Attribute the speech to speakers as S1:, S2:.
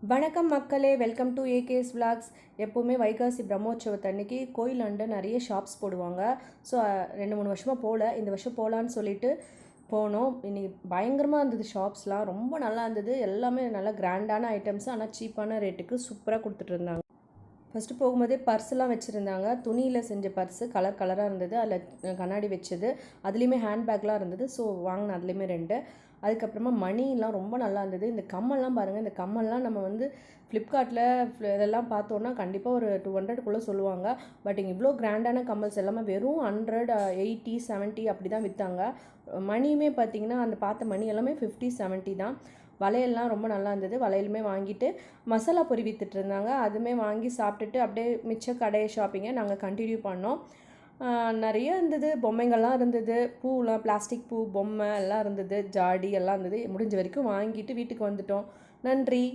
S1: வணக்கம் மக்களே, welcome to AKS vlogs. எப்போவுமே வைகாசி பிரம்மோற்சவத்தன்னைக்கு கோயிலாண்ட நிறைய ஷாப்ஸ் போடுவாங்க. ஸோ 2-3 வருஷமாக போகல, இந்த வருஷம் போகலான்னு சொல்லிட்டு போனோம். இன்றைக்கி பயங்கரமாக இருந்தது. ஷாப்ஸ்லாம் ரொம்ப நல்லா இருந்தது. எல்லாமே நல்லா கிராண்டான ஐட்டம்ஸ், ஆனால் சீப்பான ரேட்டுக்கு சூப்பராக கொடுத்துட்டு இருந்தாங்க. ஃபஸ்ட்டு போகும்போதே பர்ஸ்லாம் வச்சுருந்தாங்க. துணியில் செஞ்ச பர்ஸு கலர் கலராக இருந்தது. அதில் கண்ணாடி வச்சது, அதுலேயுமே ஹேண்ட்பேக்லாம் இருந்தது. ஸோ வாங்கினேன் அதுலேயுமே 2. அதுக்கப்புறமா மணிலாம் ரொம்ப நல்லா இருந்தது. இந்த கம்மல்லாம் பாருங்கள், இந்த கம்மல்லாம் நம்ம வந்து ஃப்ளிப்கார்ட்டில் இதெல்லாம் பார்த்தோன்னா கண்டிப்பாக ஒரு 200க்குள்ளே சொல்லுவாங்க. பட் இங்கே இவ்வளோ கிராண்டான கம்மல்ஸ் எல்லாமே வெறும் 100, 80, 70 அப்படி தான் விற்றாங்க. மணியுமே பார்த்திங்கன்னா அந்த பார்த்த மணி எல்லாமே 50, 70 தான். வளையல்லாம் ரொம்ப நல்லா இருந்தது. வளையலுமே வாங்கிட்டு மசாலா பொரி விற்றுட்டு இருந்தாங்க. அதுவுமே வாங்கி சாப்பிட்டுட்டு அப்படியே மிச்ச கடை ஷாப்பிங்கை நாங்கள் கண்டினியூ பண்ணோம். நிறைய இருந்தது, பொம்மைங்கள்லாம் இருந்தது, பூலாம் பிளாஸ்டிக் பூ பொம்மை எல்லாம் இருந்தது, ஜாடி எல்லாம் இருந்தது. முடிஞ்ச வரைக்கும் வாங்கிட்டு வீட்டுக்கு வந்துட்டோம். நன்றி.